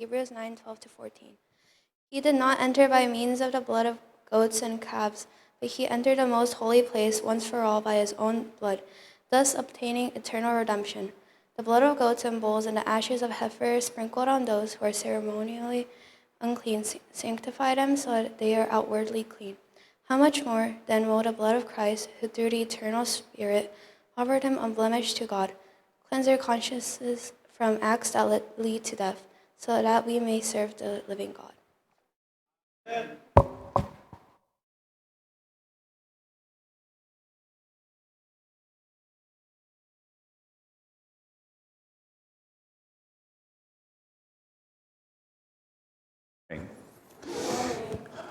Hebrews 9:12-14. He did not enter by means of the blood of goats and calves, but he entered the most holy place once for all by his own blood, thus obtaining eternal redemption. The blood of goats and bulls and the ashes of heifers sprinkled on those who are ceremonially unclean sanctify them so that they are outwardly clean. How much more, then, will the blood of Christ, who through the eternal Spirit offered him unblemished to God, cleanse our consciences from acts that lead to death, so that we may serve the living God.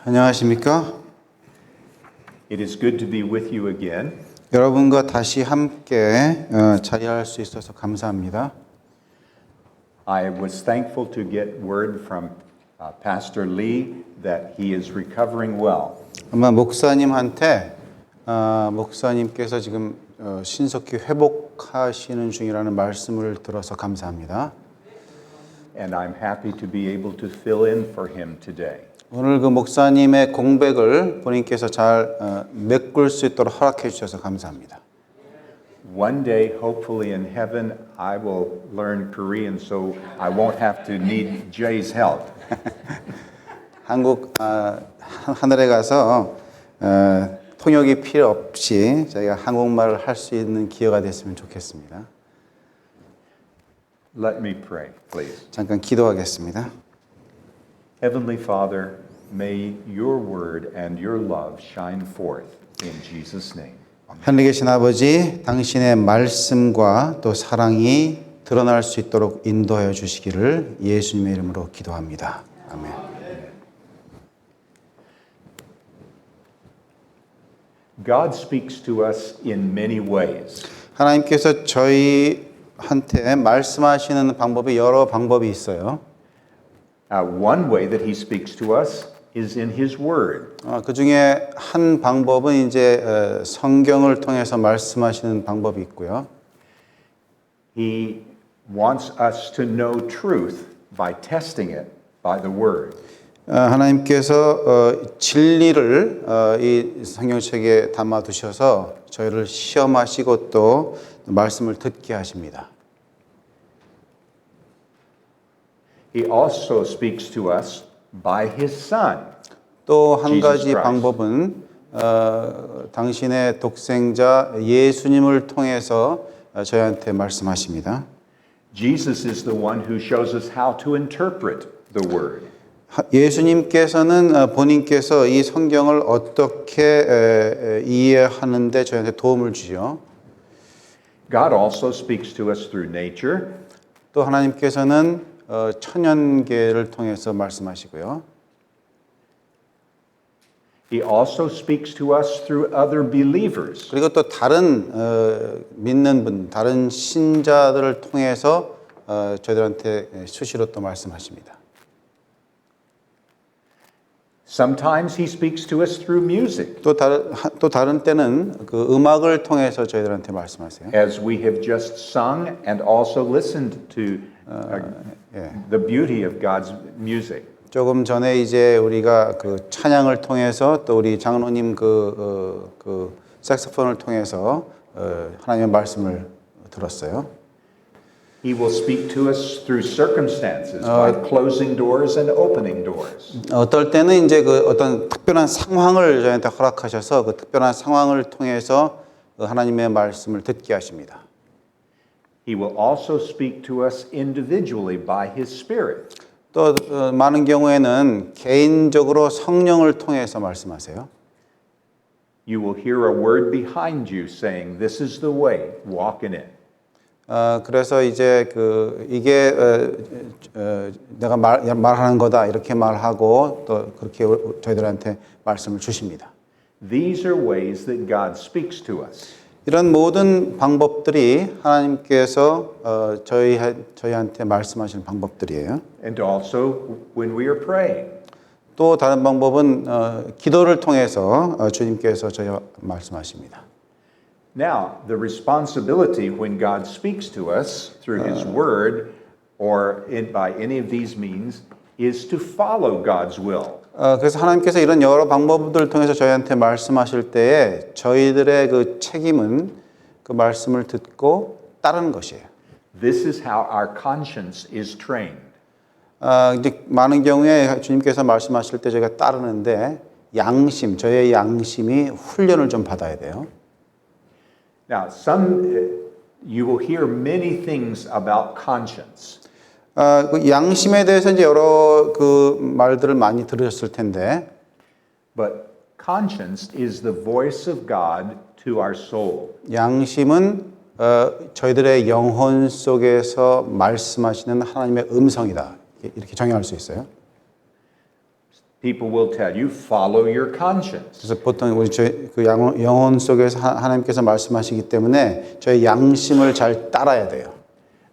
안녕하십니까? It is good to be with you again. 여러분과 다시 함께 자리할 수 있어서 감사합니다. I was thankful to get word from Pastor Lee that he is recovering well. 아마 목사님한테 목사님께서 지금 신속히 회복하시는 중이라는 말씀을 들어서 감사합니다. And I'm happy to be able to fill in for him today. 오늘 그 목사님의 공백을 본인께서 잘 메꿀 수 있도록 허락해 주셔서 감사합니다. One day, hopefully in heaven, I will learn Korean so I won't have to need Jay's help. 한국 하늘에 가서 통역이 필요 없이 저희가 한국말을 할 수 있는 기회가 됐으면 좋겠습니다. Let me pray, please. 잠깐 기도하겠습니다. Heavenly Father, may your word and your love shine forth in Jesus' name. 하늘에 계신 아버지, 당신의 말씀과 또 사랑이 드러날 수 있도록 인도하여 주시기를 예수님의 이름으로 기도합니다. 아멘. God speaks to us in many ways. 하나님께서 저희한테 말씀하시는 방법이 여러 방법이 있어요. One way that he speaks to us is in his word. 그 중에 한 방법은 이제 성경을 통해서 말씀하시는 방법이 있고요. He wants us to know truth by testing it by the word. 하나님께서 진리를 이 성경책에 담아 두셔서 저희를 시험하시고 또 말씀을 듣게 하십니다. He also speaks to us by his son. 또 한 가지 Jesus Christ. 방법은 당신의 독생자 예수님을 통해서 저희한테 말씀하십니다. Jesus is the one who shows us how to interpret the word. 예수님께서는 본인께서 이 성경을 어떻게 이해하는데 저희한테 도움을 주죠. God also speaks to us through nature. 또 하나님께서는 천연계를 통해서 말씀하시고요. He also speaks to us through other believers. 그리고 또 다른 믿는 분, 다른 신자들을 통해서 저희들한테 수시로 또 말씀하십니다. Sometimes he speaks to us through music, 또 다른 때는 그 음악을 통해서 저희들한테 말씀하세요. as we have just sung and also listened to the beauty of God's music. 조금 전에 이제 우리가 그 찬양을 통해서 또 우리 장로님 그 색소폰을 통해서 하나님의 말씀을 들었어요. He will speak to us through circumstances by closing doors and opening doors. 어떨 때는 이제 그 어떤 특별한 상황을 저희한테 허락하셔서 그 특별한 상황을 통해서 하나님의 말씀을 듣게 하십니다. He will also speak to us individually by His Spirit. 또 많은 경우에는 개인적으로 성령을 통해서 말씀하세요. You will hear a word behind you saying, "This is the way, walk in it." 그래서 이제 이게 내가 말하는 거다 이렇게 말하고 또 그렇게 저희들한테 말씀을 주십니다. These are ways that God speaks to us. 이런 모든 방법들이 하나님께서 저희한테 말씀하시는 방법들이에요. And also when we are praying. 또 다른 방법은 기도를 통해서 주님께서 저희와 말씀하십니다. Now, the responsibility when God speaks to us through His Word or by any of these means is to follow God's will. 그래서 하나님께서 이런 여러 방법들을 통해서 저희한테 말씀하실 때에 저희들의 그 책임은 그 말씀을 듣고 따르는 것이에요. This is how our conscience is trained. 이제 많은 경우에 주님께서 말씀하실 때 저희가 따르는데 양심, 저의 양심이 훈련을 좀 받아야 돼요. Now, you will hear many things about conscience. 그 양심에 대해서 이제 여러 그 말들을 많이 들으셨을 텐데, But conscience is the voice of God to our soul. 양심은 저희들의 영혼 속에서 말씀하시는 하나님의 음성이다. 이렇게 정의할 수 있어요. People will tell you, follow your conscience. 그래서 보통 우리 그 영혼 속에서 하나님께서 말씀하시기 때문에 저희 양심을 잘 따라야 돼요.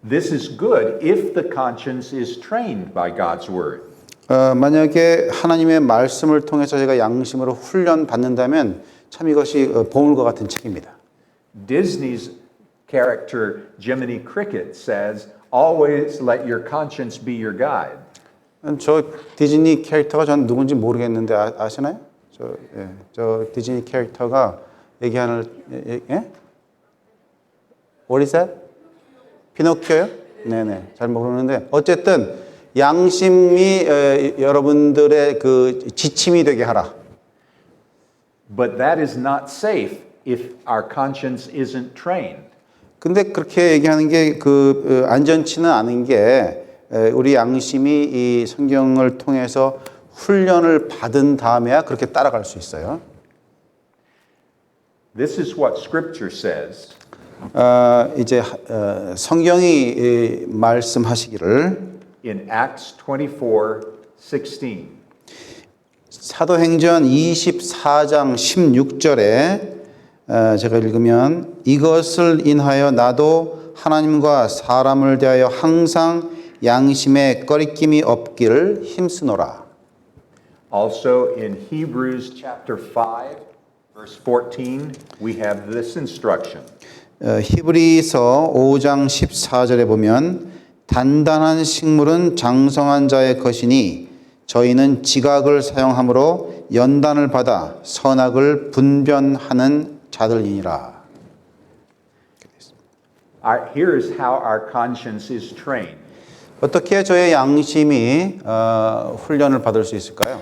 This is good if the conscience is trained by God's word. 만약에 하나님의 말씀을 통해서 제가 양심으로 훈련 받는다면 참 이것이 보물과 같은 책입니다. Disney's character Jiminy Cricket says, always let your conscience be your guide. 저 디즈니 캐릭터가 전 누군지 모르겠는데 아시나요? 저 디즈니 캐릭터가 얘기하는 예? What is that? 피노키오요? 네네, 잘 모르는데 어쨌든 양심이 여러분들의 그 지침이 되게 하라. But that is not safe if our conscience isn't trained. 근데 그렇게 얘기하는 게 그 안전치는 않은 게 우리 양심이 이 성경을 통해서 훈련을 받은 다음에야 그렇게 따라갈 수 있어요. This is what Scripture says. 이제 성경이 말씀하시기를 In Acts 24:16. 사도행전 24장 16절에 제가 읽으면 이것을 인하여 나도 하나님과 사람을 대하여 항상 양심에 꺼리낌이 없기를 힘쓰노라. Also in Hebrews chapter 5 verse 14 we have this instruction. 히브리서 5장 14절에 보면 단단한 식물은 장성한 자의 것이니 저희는 지각을 사용함으로 연단을 받아 선악을 분별하는 자들이니라. Here is how our conscience is trained. 어떻게 저의 양심이 훈련을 받을 수 있을까요?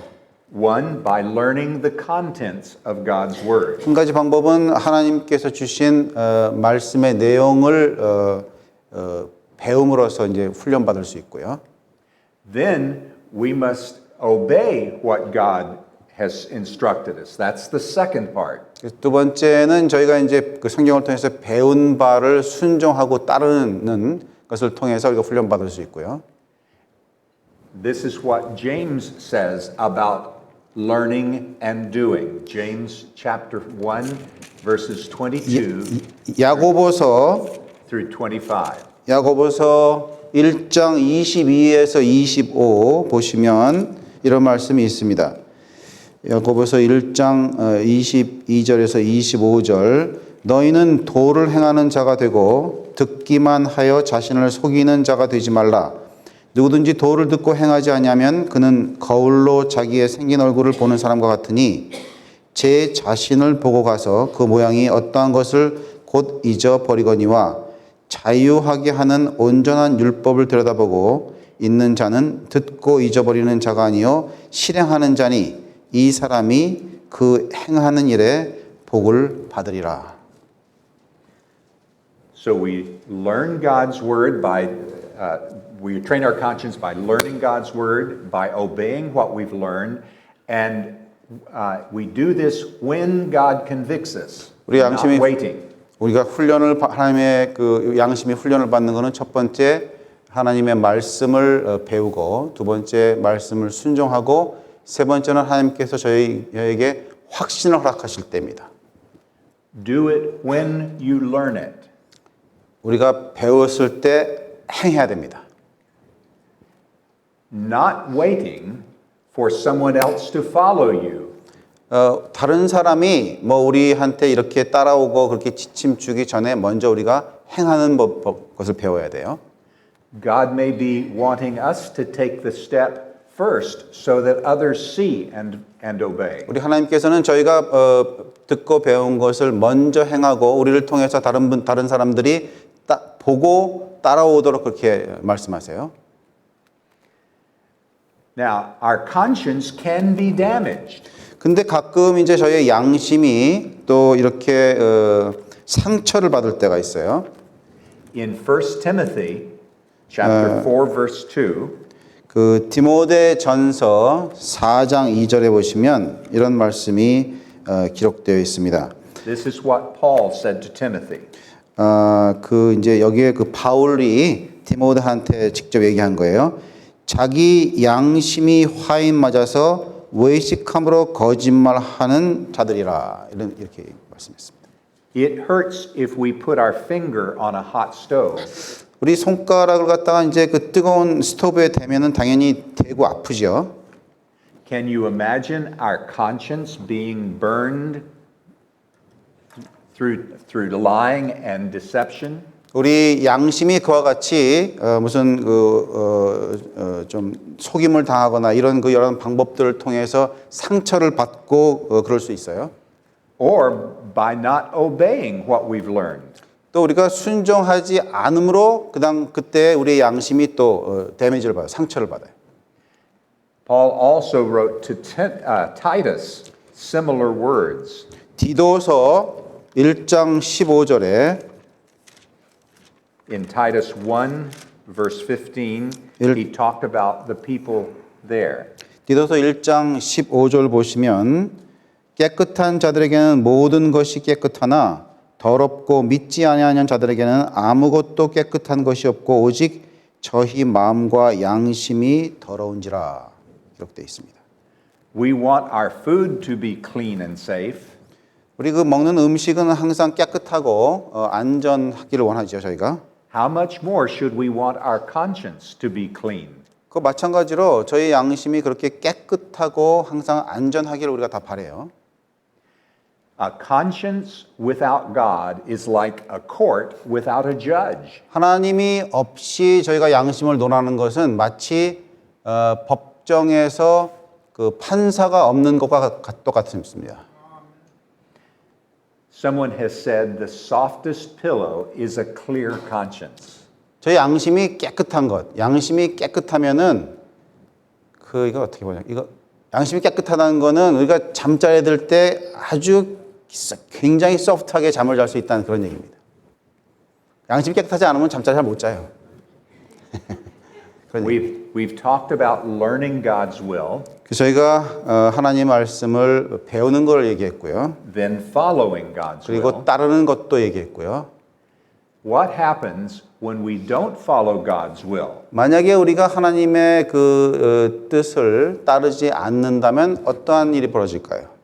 One, by learning the contents of God's word. 한 가지 방법은 하나님께서 주신 말씀의 내용을 배움으로써 이제 훈련 받을 수 있고요. Then we must obey what God has instructed us. That's the second part. 두 번째는 저희가 이제 그 성경을 통해서 배운 바를 순종하고 따르는 것을 통해서 우리가 훈련 받을 수 있고요. This is what James says about learning and doing. James chapter 1 verses 22 야고보서 through 25. 야고보서 1장 22에서 25 보시면 이런 말씀이 있습니다. 야고보서 1장 22절에서 25절 너희는 도를 행하는 자가 되고 듣기만 하여 자신을 속이는 자가 되지 말라. 누구든지 도를 듣고 행하지 아니하면 그는 거울로 자기의 생긴 얼굴을 보는 사람과 같으니 제 자신을 보고 가서 그 모양이 어떠한 것을 곧 잊어버리거니와 자유하게 하는 온전한 율법을 들여다보고 있는 자는 듣고 잊어버리는 자가 아니요 실행하는 자니 이 사람이 그 행하는 일에 복을 받으리라. So we learn God's word we train our conscience by learning God's word, by obeying what we've learned, and we do this when God convicts us, 우리 not 양심이 waiting. 우리가 하나님의 그 양심이 훈련을 받는 것은 첫 번째 하나님의 말씀을 배우고 두 번째 말씀을 순종하고 세 번째는 하나님께서 저희에게 확신을 허락하실 때입니다. Do it when you learn it. 우리가 배웠을 때 행해야 됩니다. Not waiting for someone else to follow you. 다른 사람이 뭐 우리한테 이렇게 따라오고 그렇게 지침 주기 전에 먼저 우리가 행하는 것을 배워야 돼요. God may be wanting us to take the step first so that others see and obey. 우리 하나님께서는 저희가 듣고 배운 것을 먼저 행하고 우리를 통해서 다른 사람들이 보고 따라오도록 그렇게 말씀하세요. Now, our conscience can be damaged. 근데 가끔 이제 저희의 양심이 또 이렇게 상처를 받을 때가 있어요. In 1 Timothy chapter 4 verse 2, 그 디모데 전서 4장 2절에 보시면 이런 말씀이 기록되어 있습니다. this is what Paul said to Timothy. 그 이제 여기에 그 바울이 디모데한테 직접 얘기한 거예요. 자기 양심이 화인 맞아서 외식함으로 거짓말하는 자들이라 이렇게 말씀했습니다. It hurts if we put our finger on a hot stove. 우리 손가락을 갖다가 이제 그 뜨거운 스토브에 대면은 당연히 대고 아프죠. Can you imagine our conscience being burned through lying and deception? 우리 양심이 그와 같이 무슨 좀 속임을 당하거나 이런 그 여러 방법들을 통해서 상처를 받고 그럴 수 있어요. Or by not obeying what we've learned. 또 우리가 순종하지 않음으로 그때 우리의 양심이 또 데미지를 받아요. 상처를 받아요. Paul also wrote to Titus similar words. 디도서 1장 15절에 In Titus 1 verse 15, he talked about the people there. 디도서 1장 15절 보시면 깨끗한 자들에게는 모든 것이 깨끗하나 더럽고 믿지 아니하는 자들에게는 아무것도 깨끗한 것이 없고 오직 저희 마음과 양심이 더러운지라 기록되어 있습니다. We want our food to be clean and safe. 우리 그 먹는 음식은 항상 깨끗하고 안전하기를 원하죠, 저희가. How much more should we want our conscience to be clean? 그 마찬가지로 저희 양심이 그렇게 깨끗하고 항상 안전하기를 우리가 다 바라요. A conscience without God is like a court without a judge. 하나님이 없이 저희가 양심을 논하는 것은 마치 법정에서 그 판사가 없는 것과 똑같습니다. Someone has said the softest pillow is a clear conscience. 저희 양심이 깨끗한 것, 양심이 깨끗하면은 이거 어떻게 보냐? 이거 양심이 깨끗하다는 거는 우리가 잠자리에 들 때 아주 굉장히 소프트하게 잠을 잘 수 있다는 그런 얘기입니다. 양심이 깨끗하지 않으면 잠잘 잘 못 자요. We've talked about learning God's will, 저희가 하나님 말씀을 배우는 걸 얘기했고요. then following God's 그리고 will. 따르는 것도 얘기했고요. What happens when we don't follow God's will? 만약에 우리가 하나님의 그 뜻을 따르지 않는다면 어떠한 일이 벌어질까요?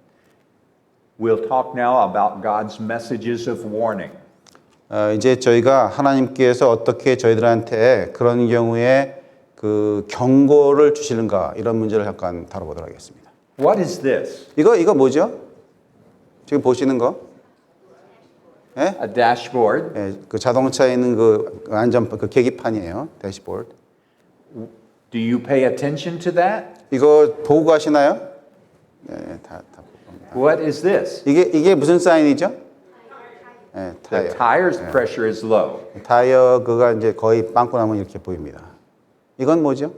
We'll talk now about God's messages of warning. 이제 저희가 하나님께서 어떻게 저희들한테 그런 경우에 그 경고를 주시는가 이런 문제를 잠깐 다뤄보도록 하겠습니다. What is this? 이거 뭐죠? 지금 보시는 거? 예? A dashboard. 예, 그 자동차에 있는 그 안전 그 계기판이에요. 대시보드. Do you pay attention to that? 이거 보고 가시나요? 네, 다 봅니다. What is this? 이게 무슨 사인이죠? 예, The 타이어. tire's pressure is low. 타이어 그가 이제 거의 빵꾸 나면 이렇게 보입니다. 이건 뭐죠?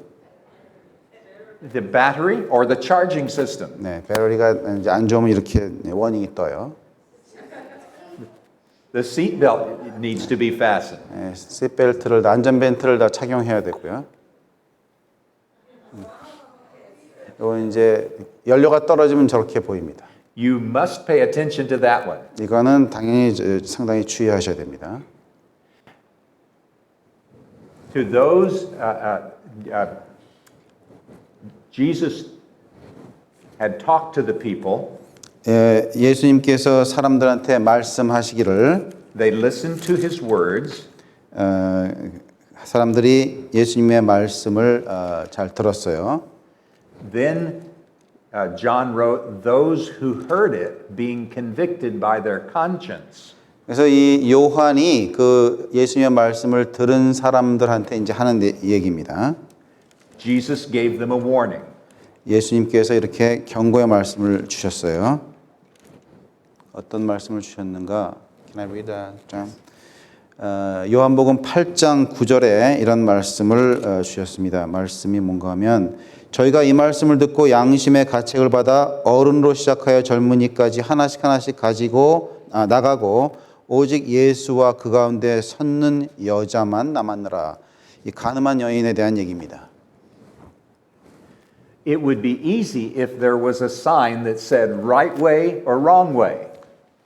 The battery or the charging system. 네, 배터리가 이제 안 좋으면 이렇게 워닝이 떠요. The seat belt needs to be fastened. 네, 시트벨트를 안전벨트를 다 착용해야 되고요. 이건 이제 연료가 떨어지면 저렇게 보입니다. You must pay attention to that one. 이거는 당연히 상당히 주의하셔야 됩니다. To those, Jesus had talked to the people. 예수님께서 사람들한테 말씀하시기를 They listened to his words. 사람들이 예수님의 말씀을 잘 들었어요. Then John wrote, those who heard it being convicted by their conscience. 그래서 이 요한이 그 예수님의 말씀을 들은 사람들한테 이제 하는 얘기입니다. Jesus gave them a warning. 예수님께서 이렇게 경고의 말씀을 주셨어요. 어떤 말씀을 주셨는가? Can I read that, John? 요한복음 8장 9절에 이런 말씀을 주셨습니다. 말씀이 뭔가 하면 저희가 이 말씀을 듣고 양심의 가책을 받아 어른으로 시작하여 젊은이까지 하나씩 가지고 나가고 오직 예수와 그 가운데 섰는 여자만 남았느라. 이 가늠한 여인에 대한 얘기입니다. It would be easy if there was a sign that said right way or wrong way.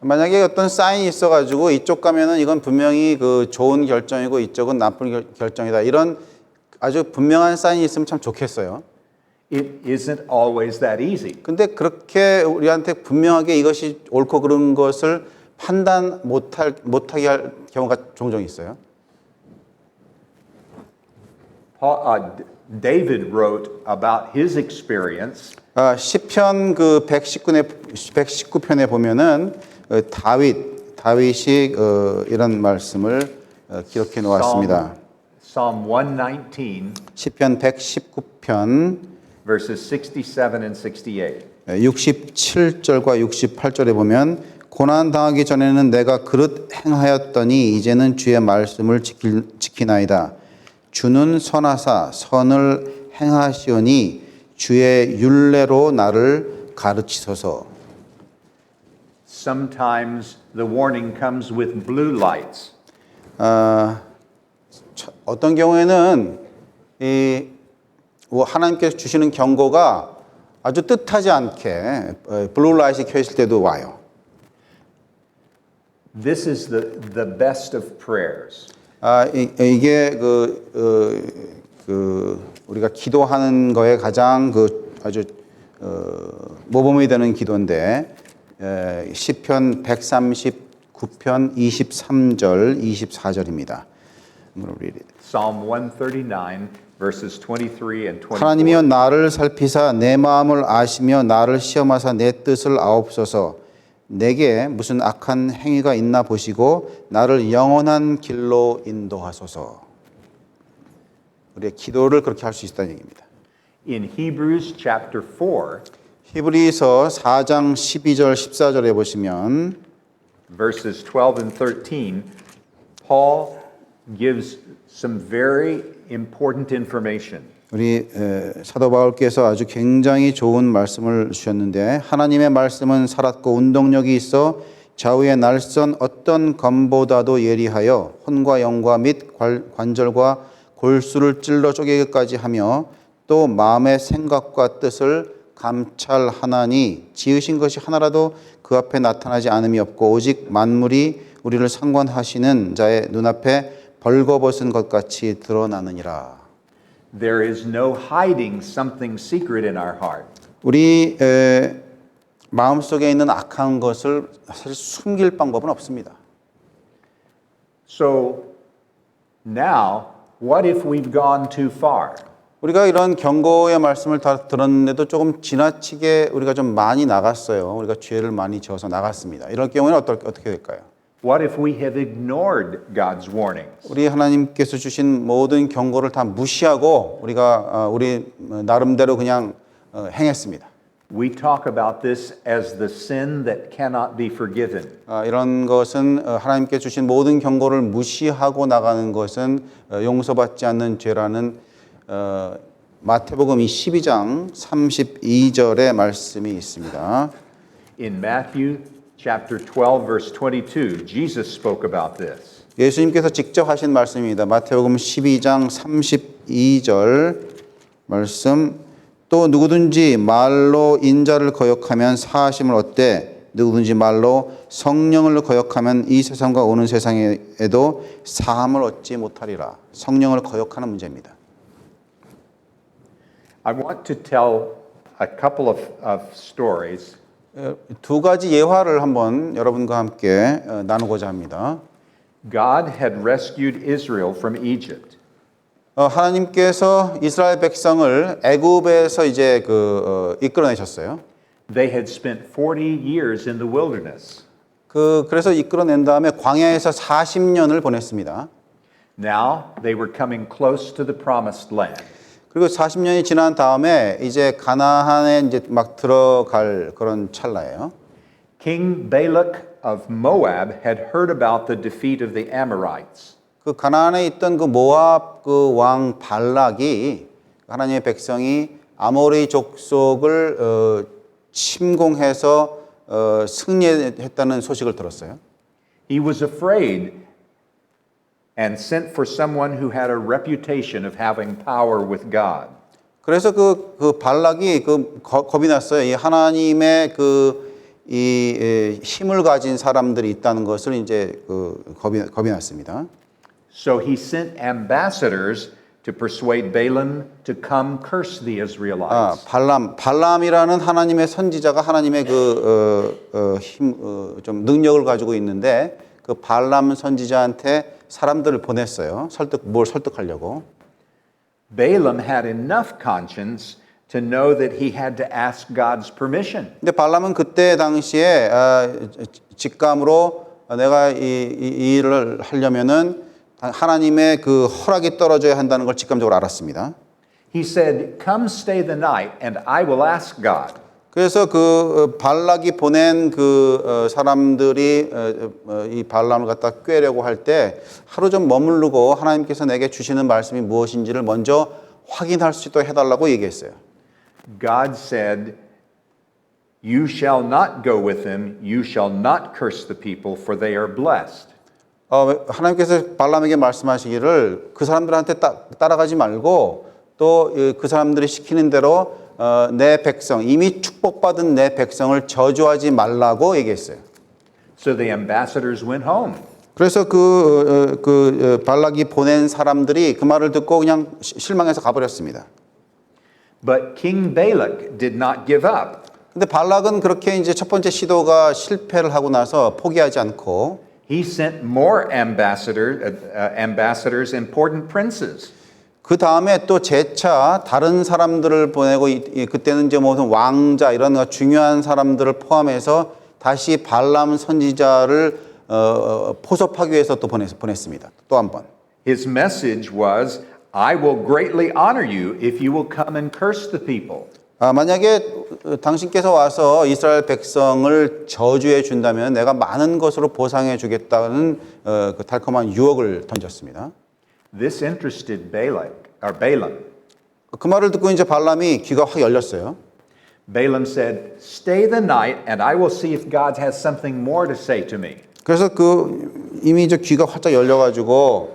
만약에 어떤 사인이 있어가지고 이쪽 가면은 이건 분명히 그 좋은 결정이고 이쪽은 나쁜 결정이다. 이런 아주 분명한 사인이 있으면 참 좋겠어요. It isn't always that easy. 근데 그렇게 우리한테 분명하게 이것이 옳고 그른 것을 판단 못하게 할 경우가 종종 있어요. David wrote about his experience. 시편 그 119편에 보면은 다윗이 이런 말씀을 기록해 놓았습니다. Psalm 119, 시편 119편 verses 67 and 68. 67절과 68절에 보면 고난 당하기 전에는 내가 그릇 행하였더니 이제는 주의 말씀을 지키나이다. 주는 선하사 선을 행하시오니 주의 율례로 나를 가르치소서. Sometimes the warning comes with blue lights. 어떤 경우에는 하나님께서 주시는 경고가 아주 뜻하지 않게 블루라이트이 켜 있을 때도 와요. This is the best of prayers. 이게 우리가 기도하는 거에 가장 아주 모범이 되는 기도인데 시편 139편 23절 24절입니다. I'm going to read it. Psalm 139 verses 23 and 24. 하나님이여 나를 살피사 내 마음을 아시며 나를 시험하사 내 뜻을 아옵소서. 내게 무슨 악한 행위가 있나 보시고 나를 영원한 길로 인도하소서. 우리의 기도를 그렇게 할 수 있다는 얘기입니다. In Hebrews chapter 4, 히브리서 4장 12절 14절에 보시면 verses 12 and 13, Paul gives some very important information. 우리 사도 바울께서 아주 굉장히 좋은 말씀을 주셨는데 하나님의 말씀은 살았고 운동력이 있어 좌우의 날선 어떤 검보다도 예리하여 혼과 영과 및 관절과 골수를 찔러 쪼개기까지 하며 또 마음의 생각과 뜻을 감찰하나니 지으신 것이 하나라도 그 앞에 나타나지 않음이 없고 오직 만물이 우리를 상관하시는 자의 눈앞에 벌거벗은 것 같이 드러나느니라. There is no hiding something secret in our heart. 우리 마음속에 있는 악한 것을 사실 숨길 방법은 없습니다. So now, what if we've gone too far? 우리가 이런 경고의 말씀을 다 들었는데도 조금 지나치게 우리가 좀 많이 나갔어요. 우리가 죄를 많이 지어서 나갔습니다. 이럴 경우에는 어떻게 될까요? What if we have ignored God's warnings? 우리 하나님께서 주신 모든 경고를 다 무시하고 우리가 우리 나름대로 그냥 행했습니다. We talk about this as the sin that cannot be forgiven. 이런 것은 하나님께 주신 모든 경고를 무시하고 나가는 것은 용서받지 않는 죄라는 마태복음 12장 32절의 말씀이 있습니다. In Matthew chapter 12 verse 22, Jesus spoke about this. 예수님께서 직접 하신 말씀입니다. 마태복음 12장 32절 말씀. 또 누구든지 말로 인자를 거역하면 사하심을 얻되 누구든지 말로 성령을 거역하면 이 세상과 오는 세상에도 사함을 얻지 못하리라. 성령을 거역하는 문제입니다. I want to tell a couple of stories. 두 가지 예화를 한번 여러분과 함께 나누고자 합니다. God had rescued Israel from Egypt. 하나님께서 이스라엘 백성을 애굽에서 이제 이끌어내셨어요. They had spent 40 years in the wilderness. 그래서 이끌어낸 다음에 광야에서 40년을 보냈습니다. Now they were coming close to the promised land. 그리고 40년이 지난 다음에 이제 가나안에 이제 막 들어갈 그런 찰나예요. King Balak of Moab had heard about the defeat of the Amorites. 그 가나안에 있던 그 모압 그 왕 발락이 하나님의 백성이 아모리 족속을 침공해서 승리했다는 소식을 들었어요. He was afraid and sent for someone who had a reputation of having power with God. 그래서 그 발락이 겁이 났어요. 이 하나님의 이 힘을 가진 사람들이 있다는 것을 이제 겁이 났습니다. So he sent ambassadors to persuade Balaam to come curse the Israelites. 발람이라는 하나님의 선지자가 하나님의 좀 능력을 가지고 있는데 그 발람 선지자한테 사람들을 보냈어요. 뭘 설득하려고. Balaam had enough conscience to know that he had to ask God's permission. 근데 발람은 그때 당시에 직감으로 내가 이 일을 하려면은 하나님의 그 허락이 떨어져야 한다는 걸 직감적으로 알았습니다. He said, "Come stay the night and I will ask God." 그래서 그 발락이 보낸 사람들이 이 발람을 갖다 꾀려고 할 때 하루 좀 머무르고 하나님께서 내게 주시는 말씀이 무엇인지를 먼저 확인할 수 있도록 해달라고 얘기했어요. God said, "You shall not go with them, you shall not curse the people, for they are blessed." 하나님께서 발람에게 말씀하시기를 그 사람들한테 따라가지 말고 또 그 사람들이 시키는 대로 내 백성, 이미 축복받은 내 백성을 저주하지 말라고 얘기했어요. So the ambassadors went home. 그래서 발락이 보낸 사람들이 그 말을 듣고 그냥 실망해서 가버렸습니다. But King Balak did not give up. 근데 발락은 그렇게 이제 첫 번째 시도가 실패를 하고 나서 포기하지 않고 He sent more ambassadors, important princes. 그 다음에 또 재차 다른 사람들을 보내고 그때는 이제 무슨 왕자 이런 중요한 사람들을 포함해서 다시 발람 선지자를 포섭하기 위해서 또 보냈습니다. 또 한 번. His message was, "I will greatly honor you if you will come and curse the people." 만약에 당신께서 와서 이스라엘 백성을 저주해 준다면 내가 많은 것으로 보상해 주겠다는 그 달콤한 유혹을 던졌습니다. This interested Balaam. 그 말을 듣고 이제 발람이 귀가 확 열렸어요. Balaam said, "Stay the night and I will see if God has something more to say to me." 그래서 이미 이제 귀가 활짝 열려가지고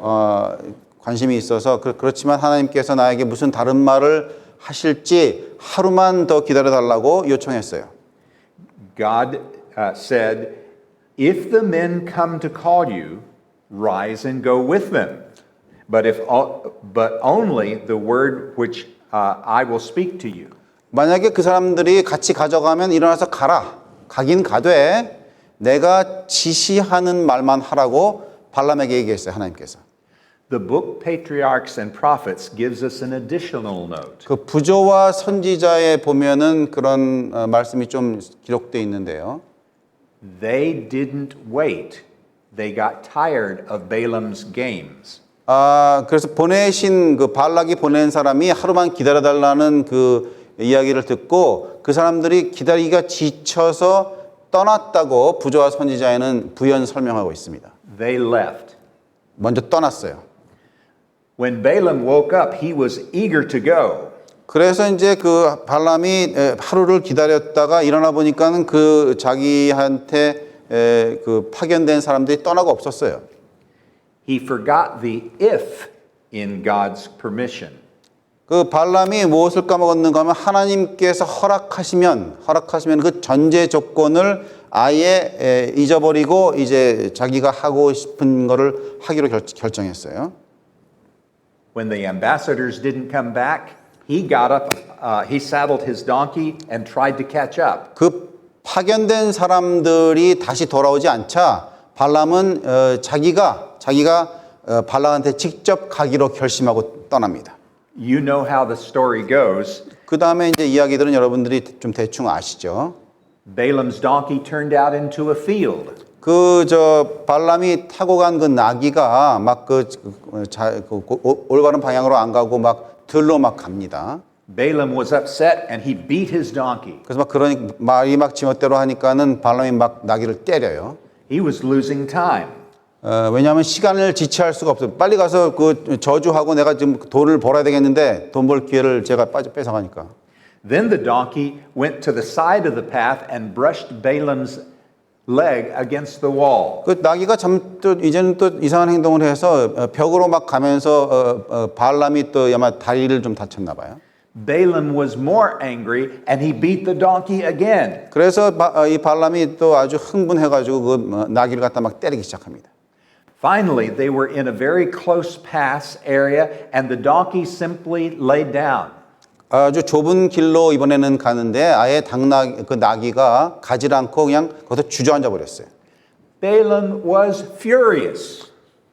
관심이 있어서 그렇지만 하나님께서 나에게 무슨 다른 말을 하실지 하루만 더 기다려달라고 요청했어요. God said, "If the men come to call you, rise and go with them. But only the word which I will speak to you." 만약에 그 사람들이 같이 가져가면 일어나서 가라. 가긴 가되 내가 지시하는 말만 하라고 발람에게 얘기했어요. 하나님께서. The book Patriarchs and Prophets gives us an additional note. 그 부조와 선지자에 보면은 그런 말씀이 좀 기록되어 있는데요. They didn't wait. They got tired of Balaam's games. 그래서 보내신 발락이 보낸 사람이 하루만 기다려달라는 그 이야기를 듣고 그 사람들이 기다리기가 지쳐서 떠났다고 부조와 선지자에는 부연 설명하고 있습니다. They left. 먼저 떠났어요. When Balaam woke up, he was eager to go. 그래서 이제 그 발람이 하루를 기다렸다가 일어나 보니까는 자기한테 그 파견된 사람들이 떠나고 없었어요. He forgot the if in God's permission. 그 발람이 무엇을 까먹었는가 하면 하나님께서 허락하시면 그 전제 조건을 아예 잊어버리고 이제 자기가 하고 싶은 거를 하기로 결정했어요. When the ambassadors didn't come back, he got up, he saddled his donkey and tried to catch up. 그 파견된 사람들이 다시 돌아오지 않자 발람은 자기가 발람한테 직접 가기로 결심하고 떠납니다. You know how the story goes. 그 다음에 이제 이야기들은 여러분들이 좀 대충 아시죠. Balaam's donkey turned out into a field. 그 발람이 타고 간 그 나귀가 막 올바른 방향으로 안 가고 막 들로 막 갑니다. Balaam was upset and he beat his donkey. 그래서 막 그러니 말이 막 지멋대로 하니까는 발람이 막 나귀를 때려요. He was losing time. 왜냐하면 시간을 지체할 수가 없어요. 빨리 가서 그 저주하고 내가 지금 돈을 벌어야 되겠는데 돈 벌 기회를 제가 뺏어가니까. Then the donkey went to the side of the path and brushed Balaam's leg against the wall. 그 나귀가 또 이제는 또 이상한 행동을 해서 벽으로 막 가면서 발람이 또 아마 다리를 좀 다쳤나 봐요. Balaam was more angry and he beat the donkey again. 그래서 이 발람이 또 아주 흥분해가지고 그 나귀를 갖다 막 때리기 시작합니다. Finally, they were in a very close pass area and the donkey simply laid down. 아주 좁은 길로 이번에는 가는데 아예 그 나귀가 가지 않고 그냥 거기서 주저앉아 버렸어요. Balaam was furious.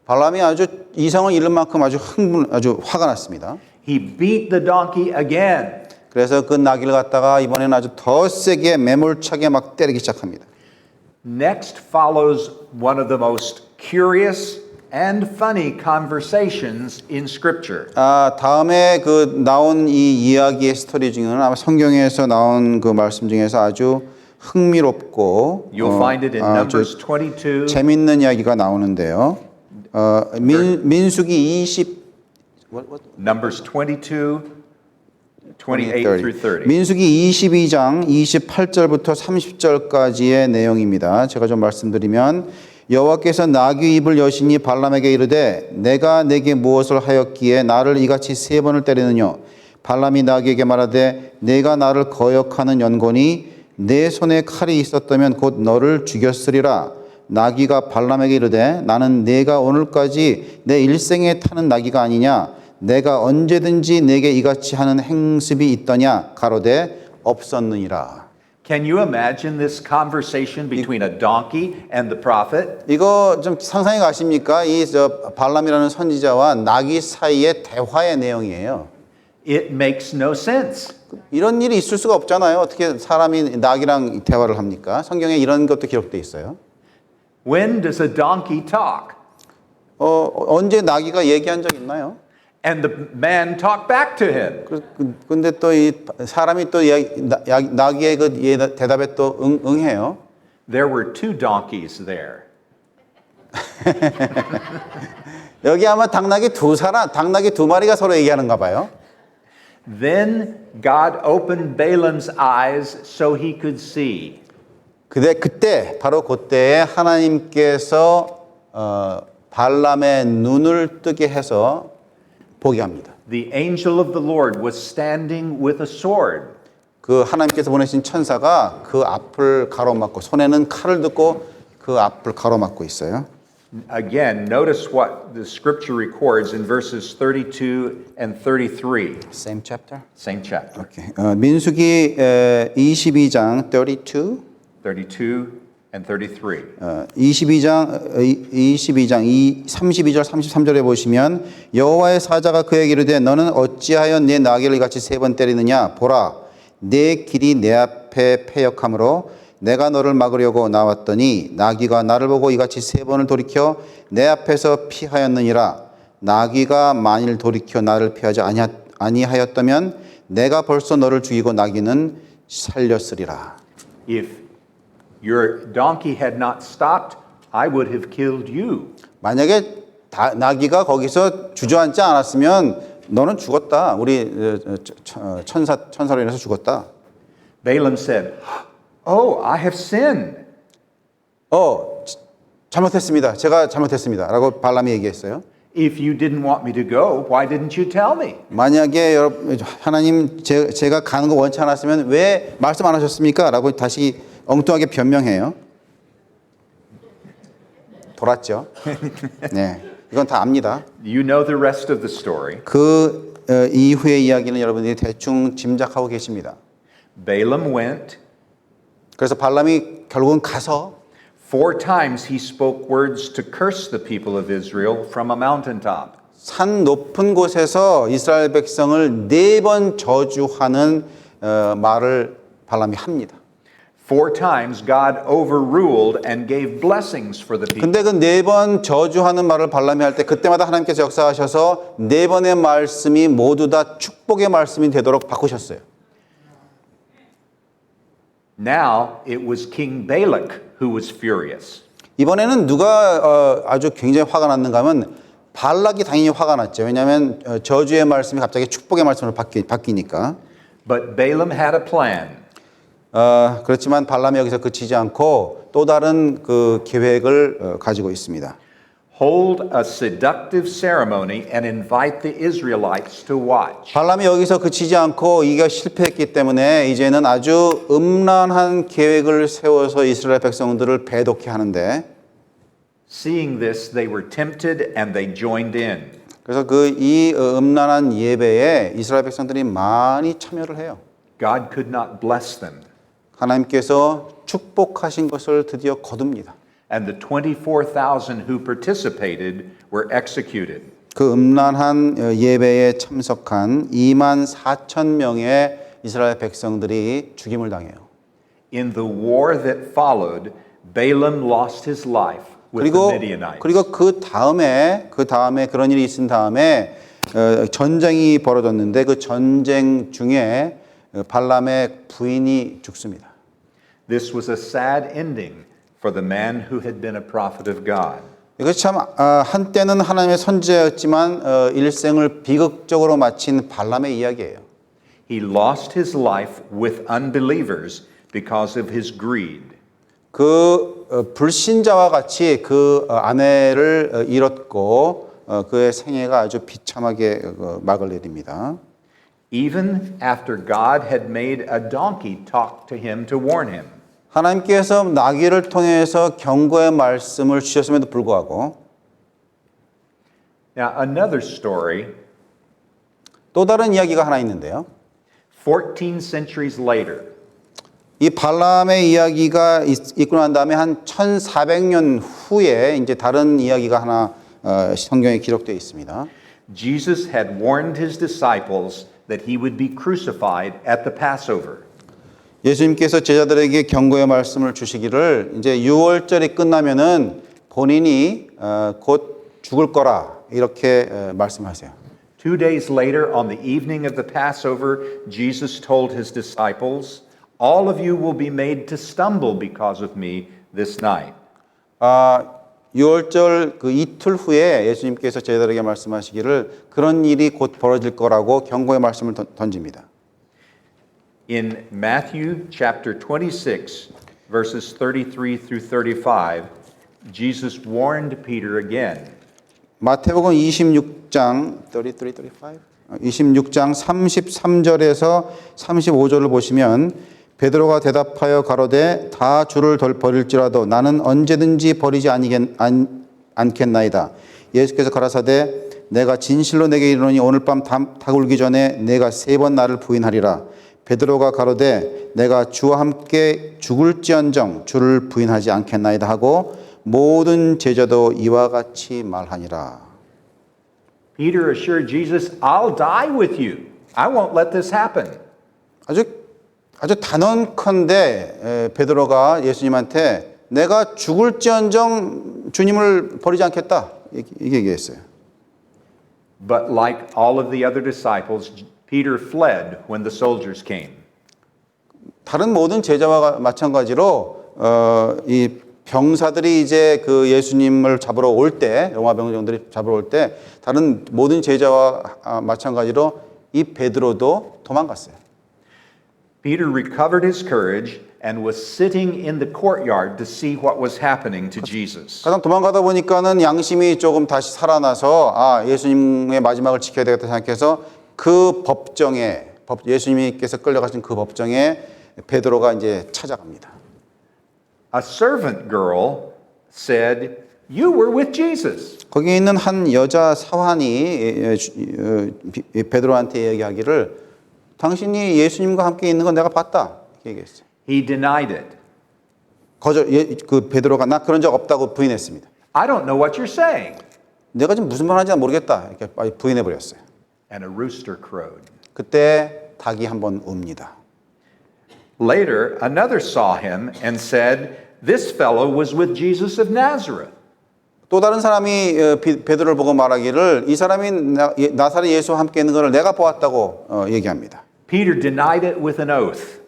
발람이 아주 이성을 잃을 만큼 아주 화가 났습니다. He beat the donkey again. 그래서 그 나귀를 갖다가 이번에는 아주 더 세게 매몰차게 막 때리기 시작합니다. Next follows one of the most curious and funny conversations in Scripture. 다음에 그 나온 이 이야기의 스토리 중에는 아마 성경에서 나온 그 말씀 중에서 아주 흥미롭고 You'll find it in Numbers 22. 재밌는 이야기가 나오는데요. 민수기 20 Numbers 22, 28 through 30. 민수기 22장 28절부터 30절까지의 내용입니다. 제가 좀 말씀드리면 여호와께서 나귀 입을 여신이 발람에게 이르되 내가 내게 무엇을 하였기에 나를 이같이 3번을 때리느냐. 발람이 나귀에게 말하되 내가 나를 거역하는 연고니 내 손에 칼이 있었다면 곧 너를 죽였으리라. 나귀가 발람에게 이르되 나는 내가 오늘까지 내 일생에 타는 나귀가 아니냐. 내가 언제든지 내게 이같이 하는 행습이 있더냐. 가로되 없었느니라. Can you imagine this conversation between a donkey and the prophet? 이거 좀 상상이 가십니까? 이 발람이라는 선지자와 나귀 사이의 대화의 내용이에요. It makes no sense. 이런 일이 있을 수가 없잖아요. 어떻게 사람이 나귀랑 대화를 합니까? 성경에 이런 것도 기록되어 있어요. When does a donkey talk? 언제 나귀가 얘기한 적 있나요? And the man talked back to him. 근데 또 이 사람이 또 나귀의 그 대답에 또 응해요. There were 2 donkeys there. 여기 아마 당나귀 두 마리가 서로 얘기하는가 봐요. Then God opened Balaam's eyes so he could see. 바로 그때에 하나님께서 발람의 눈을 뜨게 해서 보게 합니다. The angel of the Lord was standing with a sword. 그 하나님께서 보내신 천사가 그 앞을 가로막고 손에는 칼을 들고 그 앞을 가로막고 있어요. Again, notice what the scripture records in verses 32 and 33. Same chapter. Same chapter. Okay. 민수기 22장 32 and 33. 22장 32절 33절에 보시면 여호와의 사자가 그에게 이르되 너는 어찌하여 내 나귀를 같이 3번 때리느냐 보라 내 길이 내 앞에 패역함으로 내가 너를 막으려고 나왔더니 나귀가 나를 보고 이같이 3번을 돌이켜 내 앞에서 피하였느니라. 나귀가 만일 돌이켜 나를 피하지 아니하였다면 내가 벌써 너를 죽이고 나귀는 살렸으리라. If your donkey had not stopped, I would have killed you. 만약에 나귀가 주저앉지 않았으면 너는 죽었다. 우리 천사로 인해서 죽었다. Balaam said, "Oh, I have sinned." 잘못했습니다. 제가 잘못했습니다. 라고 발람이 얘기했어요. If you didn't want me to go, why didn't you tell me? 만약에 하나님 제가 가는 거 원치 않았으면 왜 말씀 안 하셨습니까? 라고 다시 엉뚱하게 변명해요. 돌았죠. 네, 이건 다 압니다. You know the rest of the story. 그 이후의 이야기는 여러분들이 대충 짐작하고 계십니다. Balaam went. 그래서 발람이 결국은 가서 4 times he spoke words to curse the people of Israel from a mountaintop. 산 높은 곳에서 이스라엘 백성을 4번 저주하는 말을 발람이 합니다. 4 times God overruled and gave blessings for the people. 근데 그 4번 저주하는 말을 발람이 할 때 그때마다 하나님께서 역사하셔서 4번의 말씀이 모두 다 축복의 말씀이 되도록 바꾸셨어요. Now it was King Balak who was furious. 이번에는 누가 아주 굉장히 화가 났는가 하면 발락이 당연히 화가 났죠. 왜냐하면 저주의 말씀이 갑자기 축복의 말씀으로 바뀌니까. But Balaam had a plan. 그렇지만 발람이 여기서 그치지 않고 또 다른 그 계획을 가지고 있습니다. Hold a seductive ceremony and invite the Israelites to watch. 발람이 여기서 그치지 않고 이게 실패했기 때문에 이제는 아주 음란한 계획을 세워서 이스라엘 백성들을 배독해 하는데 Seeing this, they were tempted and they joined in. 그래서 이 음란한 예배에 이스라엘 백성들이 많이 참여를 해요. God could not bless them. 하나님께서 축복하신 것을 드디어 거둡니다. And the 24,000 who participated were executed. 그 음란한 예배에 참석한 24,000명의 이스라엘 백성들이 죽임을 당해요. In the war that followed, Balaam lost his life with the Midianites. 그리고 그 다음에 그런 일이 있은 다음에 전쟁이 벌어졌는데 그 전쟁 중에 발람의 부인이 죽습니다. This was a sad ending for the man who had been a prophet of God. 이것이 참 한때는 하나님의 선지자였지만 일생을 비극적으로 마친 발람의 이야기예요. He lost his life with unbelievers because of his greed. 그 불신자와 같이 그 아내를 잃었고 그의 생애가 아주 비참하게 막을 내립니다. Even after God had made a donkey talk to him to warn him. 하나님께서 나귀를 통해서 경고의 말씀을 주셨음에도 불구하고 Now another story, 또 다른 이야기가 하나 있는데요. 14 centuries later, 이 발람의 이야기가 있고 난 다음에 한 1400년 후에 이제 다른 이야기가 하나 성경에 기록되어 있습니다. Jesus had warned his disciples that he would be crucified at the Passover. 예수님께서 제자들에게 경고의 말씀을 주시기를 이제 6월절이 끝나면은 본인이 곧 죽을 거라 이렇게 말씀하세요. 2 days later, on the evening of the Passover, Jesus told his disciples, "All of you will be made to stumble because of me this night." 6월절 그 이틀 후에 예수님께서 제자들에게 말씀하시기를 그런 일이 곧 벌어질 거라고 경고의 말씀을 던집니다. In Matthew chapter 26, verses 33 through 35, Jesus warned Peter again. 마태복음 26장 26장 33절에서 35절을 보시면 베드로가 대답하여 가로되 다 주를 버릴지라도 나는 언제든지 버리지 않겠나이다. 예수께서 가라사대 내가 진실로 내게 이르노니 오늘 밤 닭 울기 전에 내가 3번 나를 부인하리라. 베드로가 가로되 내가 주와 함께 죽을지언정 주를 부인하지 않겠나이다 하고 모든 제자도 이와 같이 말하니라. Peter assured Jesus, "I'll die with you. I won't let this happen." 아주 단언컨대 베드로가 예수님한테 내가 죽을지언정 주님을 버리지 않겠다 이렇게 얘기했어요. But like all of the other disciples, Peter fled when the soldiers came. 다른 모든 제자와 마찬가지로 이 병사들이 이제 그 예수님을 잡으러 올 때, 로마 병정들이 잡으러 올 때 다른 모든 제자와 마찬가지로 이 베드로도 도망갔어요. Peter recovered his courage and was sitting in the courtyard to see what was happening to Jesus. 가장 도망가다 보니까는 양심이 조금 다시 살아나서 예수님의 마지막을 지켜야 되겠다 생각해서 그 법정에 예수님께서 끌려가신 그 법정에 베드로가 이제 찾아갑니다. A servant girl said, "You were with Jesus." 거기에 있는 한 여자 사환이 베드로한테 얘기하기를 당신이 예수님과 함께 있는 건 내가 봤다 이렇게 얘기했어요. He denied it. 그 베드로가 나 그런 적 없다고 부인했습니다. "I don't know what you're saying." 내가 지금 무슨 말 하는지 모르겠다 이렇게 부인해 버렸어요. And a rooster crowed. 그때 닭이 한번 웁니다. Later, another saw him and said, "This fellow was with Jesus of Nazareth." 또 다른 사람이 베드로를 보고 말하기를 이 사람이 나사렛 예수와 함께 있는 것을 내가 보았다고 얘기합니다. Peter denied it with an oath.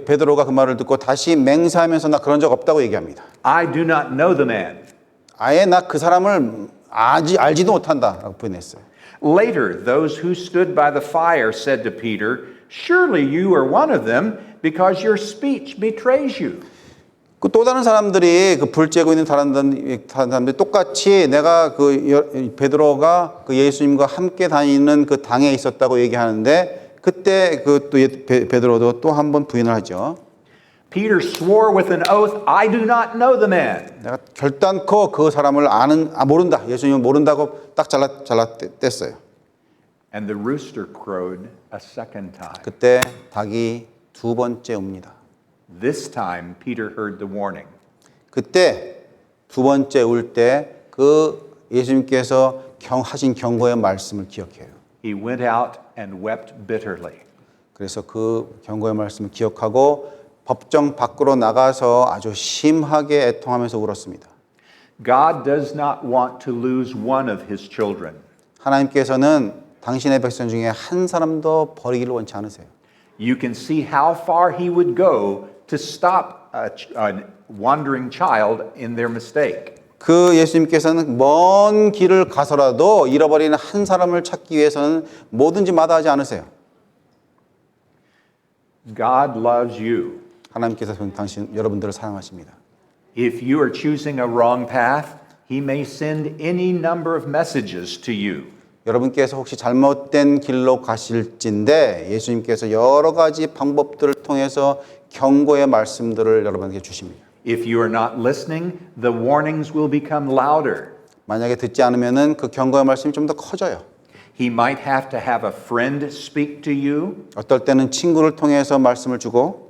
베드로가 그 말을 듣고 다시 맹세하면서 나 그런 적 없다고 얘기합니다. I do not know the man. 아예 나 그 사람을 알지도 못한다라고 부인했어요. Later, those who stood by the fire said to Peter, "Surely you are one of them, because your speech betrays you." 또 다른 사람들이 그 불 쬐고 있는 다른 사람들이 똑같이 내가 베드로가 그 예수님과 함께 다니는 그 당에 있었다고 얘기하는데 그때 또 베드로도 또 한 번 부인을 하죠. Peter swore with an oath, "I do not know the man." 내가 결단코 그 사람을 모른다. 예수님을 모른다고 딱 잘랐댔어요. And the rooster crowed a second time. 그때 닭이 두 번째 웁니다. This time, Peter heard the warning. 그때 두 번째 울 때 그 예수님께서 하신 경고의 말씀을 기억해요. He went out and wept bitterly. 그래서 그 경고의 말씀을 기억하고 법정 밖으로 나가서 아주 심하게 애통하면서 울었습니다. God does not want to lose one of his children. 하나님께서는 당신의 백성 중에 한 사람도 버리기를 원치 않으세요. You can see how far he would go to stop a wandering child in their mistake. 그 예수님께서는 먼 길을 가서라도 잃어버리는 한 사람을 찾기 위해서는 뭐든지 마다하지 않으세요. God loves you. 하나님께서 여러분들을 사랑하십니다. If you are choosing a wrong path, he may send any number of messages to you. 여러분께서 혹시 잘못된 길로 가실진데 예수님께서 여러 가지 방법들을 통해서 경고의 말씀들을 여러분에게 주십니다. If you are not listening, the warnings will become louder. 만약에 듣지 않으면은 그 경고의 말씀이 좀 더 커져요. He might have to have a friend speak to you. 어떨 때는 친구를 통해서 말씀을 주고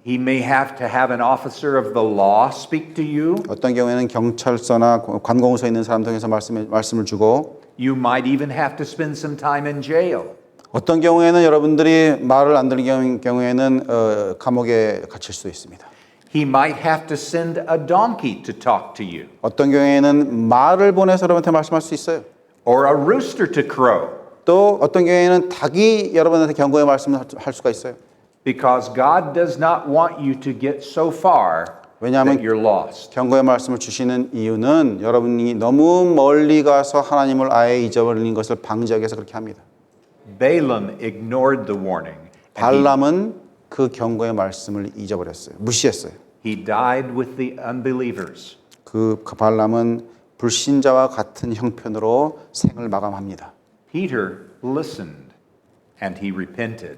He may have to have an officer of the law speak to you. 어떤 경우에는 경찰서나 관공서에 있는 사람 통해서 말씀을 주고 You might even have to spend some time in jail. 어떤 경우에는 여러분들이 말을 안 들은 경우에는 감옥에 갇힐 수도 있습니다. He might have to send a donkey to talk to you. 어떤 경우에는 말을 보내서 여러분한테 말씀할 수 있어요. Or a rooster to crow. 또 어떤 경우에는 닭이 여러분한테 경고의 말씀을 할 수가 있어요. Because God does not want you to get so far 왜냐하면 that you're lost. 경고의 말씀을 주시는 이유는 여러분이 너무 멀리 가서 하나님을 아예 잊어버리는 것을 방지하기 위해서 그렇게 합니다. Balaam ignored the warning. and 발람은 그 경고의 말씀을 잊어버렸어요. 무시했어요. he died with the unbelievers. 그 발람은 불신자와 같은 형편으로 생을 마감합니다. Peter listened and he repented.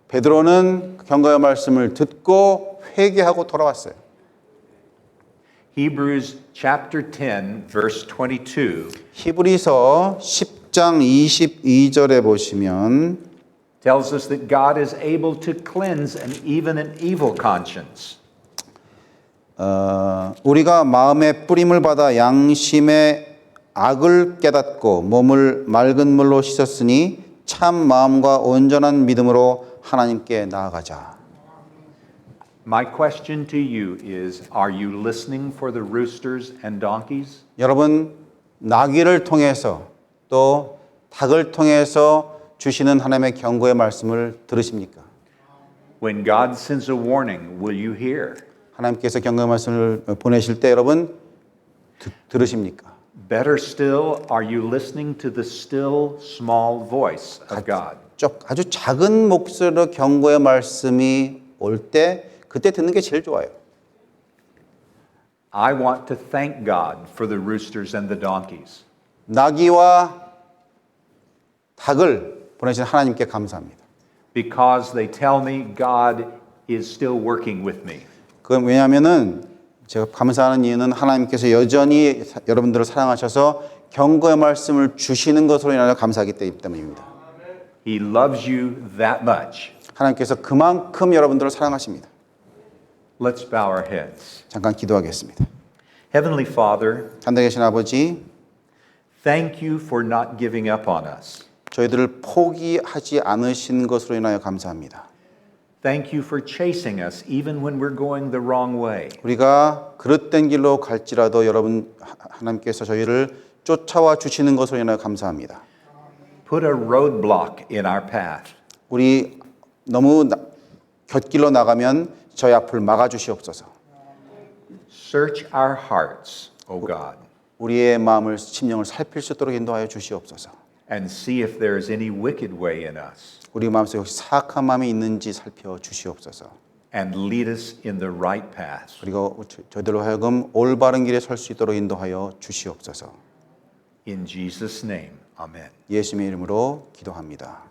베드로는 경고의 말씀을 듣고 회개하고 돌아왔어요. Hebrews chapter 10 verse 22 히브리서 10장 22절에 보시면 tells us that God is able to cleanse even an evil conscience. 우리가 마음의 뿌림을 받아 양심의 악을 깨닫고 몸을 맑은 물로 씻었으니 참 마음과 온전한 믿음으로 하나님께 나아가자. My question to you is, are you listening for the roosters and donkeys? 여러분, 나귀를 통해서 또 닭을 통해서 주시는 하나님의 경고의 말씀을 들으십니까? When God sends a warning, will you hear? 하나님께서 경고의 말씀을 보내실 때 여러분 들으십니까? Better still, are you listening to the still small voice of God? 아주 작은 목소리로 경고의 말씀이 올 때 그때 듣는 게 제일 좋아요. I want to thank God for the roosters and the donkeys. 나귀와 닭을 보내신 하나님께 감사합니다. Because they tell me God is still working with me. 그건 왜냐하면은 제가 감사하는 이유는 하나님께서 여전히 여러분들을 사랑하셔서 경고의 말씀을 주시는 것으로 인하여 감사하기 때문입니다. He loves you that much. 하나님께서 그만큼 여러분들을 사랑하십니다. Let's bow our heads. 잠깐 기도하겠습니다. Heavenly Father, 하늘에 계신 아버지, thank you for not giving up on us. 저희들을 포기하지 않으신 것으로 인하여 감사합니다. Thank you for chasing us even when we're going the wrong way. 우리가 그릇된 길로 갈지라도 여러분 하나님께서 저희를 쫓아와 주시는 것으로 인하여 감사합니다. Put a roadblock in our path. 우리 너무 곁길로 나가면 저희 앞을 막아 주시옵소서. Search our hearts, O God, 우리의 마음을 심령을 살필 수 있도록 인도하여 주시옵소서. and see if there is any wicked way in us, 우리 마음속에 혹시 사악한 마음이 있는지 살펴 주시옵소서. and lead us in the right path. 그리고 저희들로 하여금 올바른 길에 설 수 있도록 인도하여 주시옵소서. In Jesus' name, amen. 예수님의 이름으로 기도합니다.